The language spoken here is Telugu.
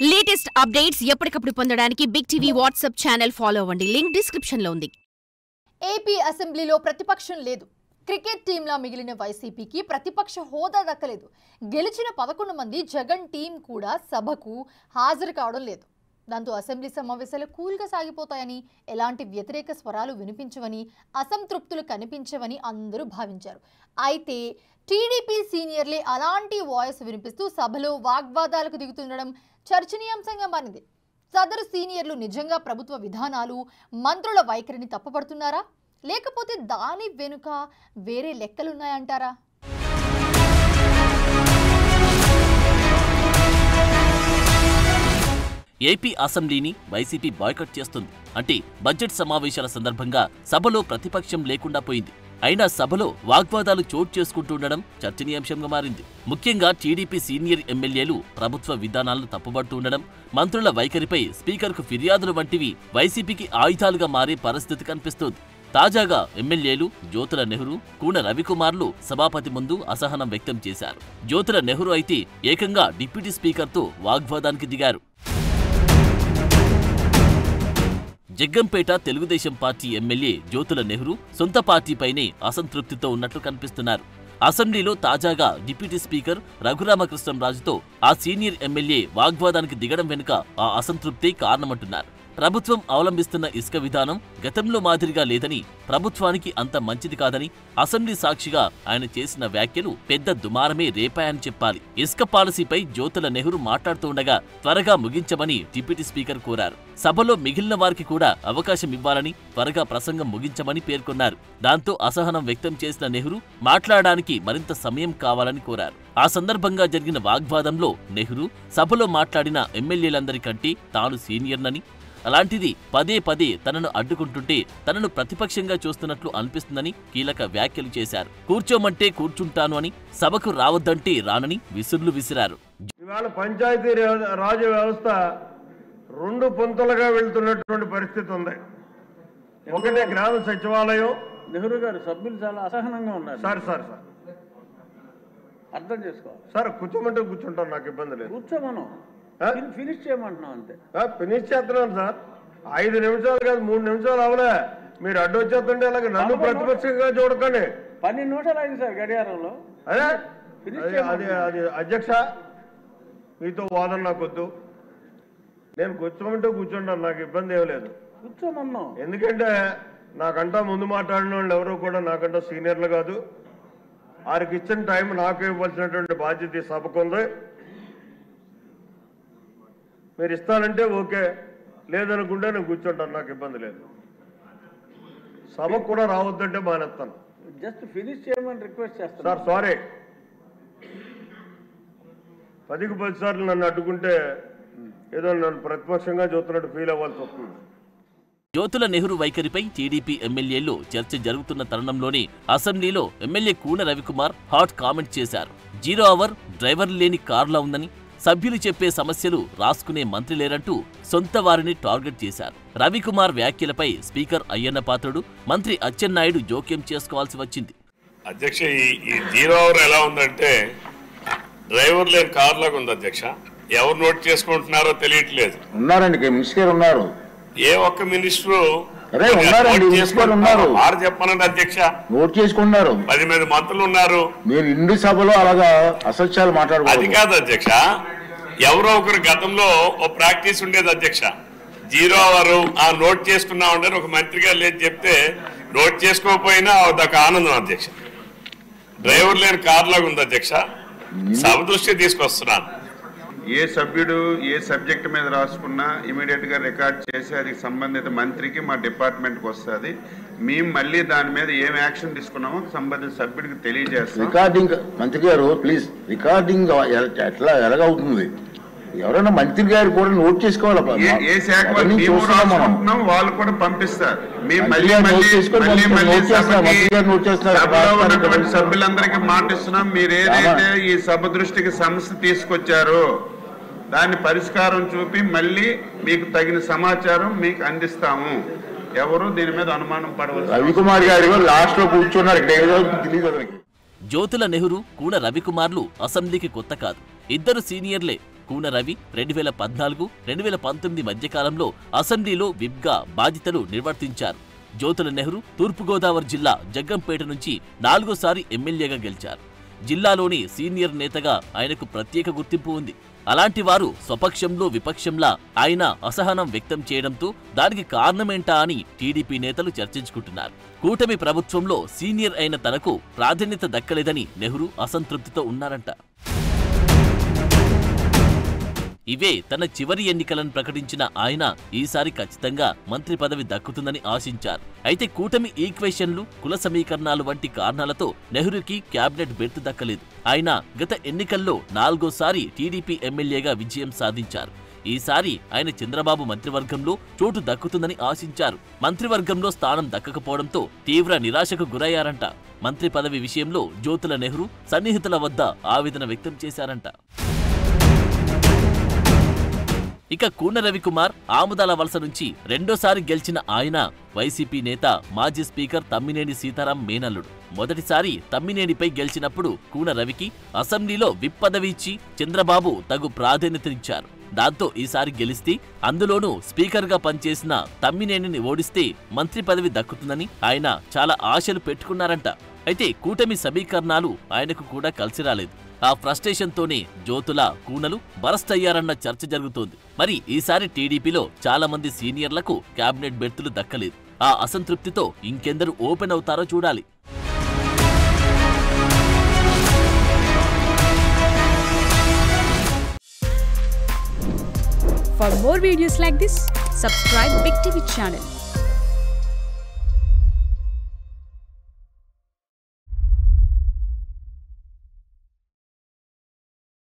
లేటెస్ట్ అప్డేట్స్ ఎప్పటికప్పుడు పొందడానికి big TV WhatsApp channel follow అవ్వండి. లింక్ డిస్క్రిప్షన్ లో ఉంది. ఏపీ అసెంబ్లీలో ప్రతిపక్షం లేదు. క్రికెట్ టీంలా మిగిలిన వైసీపీకి ప్రతిపక్ష హోదా దక్కలేదు. గెలిచిన 11 మంది జగన్ టీం కూడా సభకు హాజరు కావడం లేదు. దాంతో అసెంబ్లీ సమావేశాలు కూల్గా సాగిపోతాయని, ఎలాంటి వ్యతిరేక స్వరాలు వినిపించవని, అసంతృప్తులు కనిపించవని అందరూ భావించారు. అయితే టీడీపీ సీనియర్లే అలాంటి వాయిస్ వినిపిస్తూ సభలో వాగ్వాదాలకు దిగుతుండడం చర్చనీయాంశంగా మారింది. సదరు సీనియర్లు నిజంగా ప్రభుత్వ విధానాలు, మంత్రుల వైఖరిని తప్పుపడుతున్నారా, లేకపోతే దాని వెనుక వేరే లెక్కలున్నాయంటారా? ఏపీ అసెంబ్లీని వైసీపీ బాయ్కట్ చేస్తుంది. అంటే బడ్జెట్ సమావేశాల సందర్భంగా సభలో ప్రతిపక్షం లేకుండా పోయింది. అయినా సభలో వాగ్వాదాలు చోటు చేసుకుంటుండడం చర్చనీయాంశంగా మారింది. ముఖ్యంగా టీడీపీ సీనియర్ ఎమ్మెల్యేలు ప్రభుత్వ విధానాలను తప్పుపడుతుండడం, మంత్రుల వైఖరిపై స్పీకర్కు ఫిర్యాదులు వంటివి వైసీపీకి ఆయుధాలుగా మారే పరిస్థితి కనిపిస్తోంది. తాజాగా ఎమ్మెల్యేలు జ్యోతుల నెహ్రూ, కూన రవికుమార్లు సభాపతి ముందు అసహనం వ్యక్తం చేశారు. జ్యోతుల నెహ్రూ అయితే ఏకంగా డిప్యూటీ స్పీకర్తో వాగ్వాదానికి దిగారు. జగ్గంపేట తెలుగుదేశం పార్టీ ఎమ్మెల్యే జ్యోతుల నెహ్రూ సొంత పార్టీపైనే అసంతృప్తితో ఉన్నట్లు కనిపిస్తున్నారు. అసెంబ్లీలో తాజాగా డిప్యూటీ స్పీకర్ రఘురామకృష్ణంరాజుతో ఆ సీనియర్ ఎమ్మెల్యే వాగ్వాదానికి దిగడం వెనుక ఆ అసంతృప్తి కారణమంటున్నారు. ప్రభుత్వం అవలంబిస్తున్న ఇసుక విధానం గతంలో మాదిరిగా లేదని, ప్రభుత్వానికి అంత మంచిది కాదని అసెంబ్లీ సాక్షిగా ఆయన చేసిన వ్యాఖ్యలు పెద్ద దుమారమే రేపాయని చెప్పాలి. ఇసుక పాలసీపై జ్యోతుల నెహ్రూ మాట్లాడుతుండగా త్వరగా ముగించమని డిప్యూటీ స్పీకర్ కోరారు. సభలో మిగిలిన వారికి కూడా అవకాశం ఇవ్వాలని, త్వరగా ప్రసంగం ముగించమని పేర్కొన్నారు. దాంతో అసహనం వ్యక్తం చేసిన నెహ్రూ మాట్లాడడానికి మరింత సమయం కావాలని కోరారు. ఆ సందర్భంగా జరిగిన వాగ్వాదంలో నెహ్రూ సభలో మాట్లాడిన ఎమ్మెల్యేలందరికంటే తాను సీనియర్నని, అలాంటిది పదే పదే తనను అడ్డుకుంటుంటే తనను ప్రతిపక్షంగా చూస్తున్నట్లు అనిపిస్తుందని కీలక వ్యాఖ్యలు చేశారు. కూర్చోమంటే కూర్చుంటాను అని, సభకు రావద్దంటే రానని విసుర్లు విసిరారు. ఇవాళ పంచాయతీ రాజ్ వ్యవస్థ 2 పొంతలుగా వెళ్తున్నటువంటి పరిస్థితి ఉంది. ఒకటే గ్రామ సచివాలయం. నెహ్రూ గారు సభ్యులు చాలా అసహనంగా ఉన్నారు. సార్ అర్థం చేసుకోవాలి సార్. కూర్చోమంటే కూర్చుంటాను, నాకు ఇబ్బంది లేదు. కూర్చోమను, ఫినిష్ చేయమంటున్నాం అంతే. ఫినిష్ చేస్తున్నాను సార్. 5 నిమిషాలు కాదు, 3 నిమిషాలు అవలే. మీరు అడ్డు వచ్చేస్తుంటే అలాగే నన్ను ప్రతిపక్షంగా చూడకండి. 12 నిమిషాలు అయింది సార్ గడియారంలో. అది అధ్యక్ష, మీతో వాదన నాకొద్దు. నేను కూర్చోమంటే కూర్చుంటాను, నాకు ఇబ్బంది ఏం లేదు. కూర్చోమన్నాం. ఎందుకంటే నాకంటా ముందు మాట్లాడిన వాళ్ళు ఎవరో కూడా నాకంటా సీనియర్లు కాదు. వారికి ఇచ్చిన టైం నాకు ఇవ్వాల్సినటువంటి బాధ్యత ఈ సభకు ఉంది. మీరు ఇస్తానంటే ఓకే, లేదనుకుంటే నేను కూర్చుంటాను, నాకు ఇబ్బంది లేదు. సభకు కూడా రావద్దంటే మానేస్తాను. జస్ట్ ఫినిష్ చేయమని రిక్వెస్ట్ చేస్తాను సార్. సారీ, 10కి 10 సార్లు నన్ను అడ్డుకుంటే ఏదో నన్ను ప్రతిపక్షంగా చూస్తున్నట్టు ఫీల్ అవ్వాల్సి వస్తుంది. జ్యోతుల నెహ్రూ వైఖరిపై టీడీపీ ఎమ్మెల్యేల్లో చర్చ జరుగుతున్న తరుణంలోనే అసెంబ్లీలో MLA Koona Ravikumar hot comment చేశారు. 0 అవర్ డ్రైవర్ లేని కార్లా ఉందని, సభ్యులు చెప్పే సమస్యలు రాసుకునే మంత్రి లేరంటూ సొంత వారిని టార్గెట్ చేశారు. రవికుమార్ వ్యాఖ్యలపై స్పీకర్ అయ్యన్న పాత్రుడు, మంత్రి అచ్చెన్నాయుడు జోక్యం చేసుకోవాల్సి వచ్చింది. అధ్యక్ష, ఈ 0 అవర్ ఎలా ఉందంటే డ్రైవర్ లేని కార్ లాగా ఉంది అధ్యక్ష. ఎవరు నోట్ చేసుకుంటున్నారో తెలియట్లేదు. ఉన్నారండి, మినిస్టర్ ఉన్నారు. ఏ ఒక్క మినిస్టరు వారు చెప్పనండి అధ్యక్ష. నోట్ చేసుకున్నారు. 10 మంది మంత్రులు ఉన్నారు. మీరు ఇండి సభలో అలాగా అసత్యాలు మాట్లాడుకో. అది కాదు అధ్యక్ష, ఎవరో ఒకరు గతంలో ఓ ప్రాక్టీస్ ఉండేది అధ్యక్ష. 0 అవర్ నోట్ చేసుకున్నా ఉండని ఒక మంత్రి గారు లేదు చెప్తే నోట్ చేసుకోకపోయినా అదొక ఆనందం అధ్యక్ష. డ్రైవర్ లేని కార్ లాగా ఉంది అధ్యక్ష. సభ దృష్టి తీసుకొస్తున్నాను. ఏ సభ్యుడు ఏ సబ్జెక్ట్ మీద రాసుకున్నా ఇమీడియట్ గా రికార్డ్ చేసి అది సంబంధిత మంత్రికి మా డిపార్ట్మెంట్కి వస్తుంది. మేము మళ్ళీ దాని మీద ఏం యాక్షన్ తీసుకున్నామో సంబంధిత సభ్యుడికి తెలియజేస్తాం. రికార్డింగ్ మంత్రి గారు ప్లీజ్, రికార్డింగ్ ఎట్లా ఎలాగవుతుంది? ఎవరైనా మంత్రి గారు కూడా నోట్ చేసుకోవాలి. ఏ శాఖ వాళ్ళు కూడా పంపిస్తారు. మేము మళ్ళీ సభ్యులందరికీ మాట ఇస్తున్నాం. మీరు ఏదైతే ఈ సభ దృష్టికి సమస్య తీసుకొచ్చారో దాన్ని పరిష్కారం చూపి మళ్ళీ మీకు తగిన సమాచారం మీకు అందిస్తాము. ఎవరు దీని మీద అనుమానం పడవచ్చు. రవికుమార్ గారు లాస్ట్ లో కూర్చున్నారు. జ్యోతుల నెహ్రూ, కూన రవికుమార్లు అసెంబ్లీకి కొత్త కాదు. ఇద్దరు సీనియర్లే. కూన రవి 2014-2019 మధ్యకాలంలో అసెంబ్లీలో విప్గా బాధ్యతలు నిర్వర్తించారు. జ్యోతుల నెహ్రూ తూర్పుగోదావరి జిల్లా జగ్గంపేట నుంచి 4సారి ఎమ్మెల్యేగా గెలిచారు. జిల్లాలోని సీనియర్ నేతగా ఆయనకు ప్రత్యేక గుర్తింపు ఉంది. అలాంటి వారు స్వపక్షంలో విపక్షంలా ఆయన అసహనం వ్యక్తం చేయడంతో దానికి కారణమేంటా అని టీడీపీ నేతలు చర్చించుకుంటున్నారు. కూటమి ప్రభుత్వంలో సీనియర్ అయిన తనకు ప్రాధాన్యత దక్కలేదని నెహ్రూ అసంతృప్తితో ఉన్నారంట. ఇవే తన చివరి ఎన్నికలను ప్రకటించిన ఆయన ఈసారి ఖచ్చితంగా మంత్రి పదవి దక్కుతుందని ఆశించారు. అయితే కూటమి ఈక్వేషన్లు, కుల సమీకరణాలు వంటి కారణాలతో నెహ్రూకి క్యాబినెట్ బెర్త్ దక్కలేదు. ఆయన గత ఎన్నికల్లో 4సారి టీడీపీ ఎమ్మెల్యేగా విజయం సాధించారు. ఈసారి ఆయన చంద్రబాబు మంత్రివర్గంలో చోటు దక్కుతుందని ఆశించారు. మంత్రివర్గంలో స్థానం దక్కకపోవడంతో తీవ్ర నిరాశకు గురయ్యారంట. మంత్రి పదవి విషయంలో జ్యోతుల నెహ్రూ సన్నిహితుల వద్ద ఆవేదన వ్యక్తం చేశారంట. ఇక కూన రవికుమార్ ఆముదాల వలస నుంచి 2సారి గెలిచిన ఆయన వైసీపీ నేత, మాజీ స్పీకర్ తమ్మినేని సీతారాం మేనల్లుడు. మొదటిసారి తమ్మినేనిపై గెలిచినప్పుడు కూన రవికి అసెంబ్లీలో విప్ పదవి ఇచ్చి చంద్రబాబు తగు ప్రాధాన్యతనిచ్చారు. దాంతో ఈసారి గెలిస్తే, అందులోనూ స్పీకర్గా పనిచేసిన తమ్మినేనిని ఓడిస్తే మంత్రి పదవి దక్కుతుందని ఆయన చాలా ఆశలు పెట్టుకున్నారంట. అయితే కూటమి సమీకరణాలు ఆయనకు కూడా కలిసి రాలేదు. ఆ ఫ్రస్ట్రేషన్తోనే జ్యోతుల, కూనలు బరస్ట్ అయ్యారన్న చర్చ జరుగుతోంది. మరి ఈసారి టీడీపీలో చాలా మంది సీనియర్లకు క్యాబినెట్ బెర్తులు దక్కలేదు. ఆ అసంతృప్తితో ఇంకెందరు ఓపెన్ అవుతారో చూడాలి. For more videos like this, subscribe Big TV channel.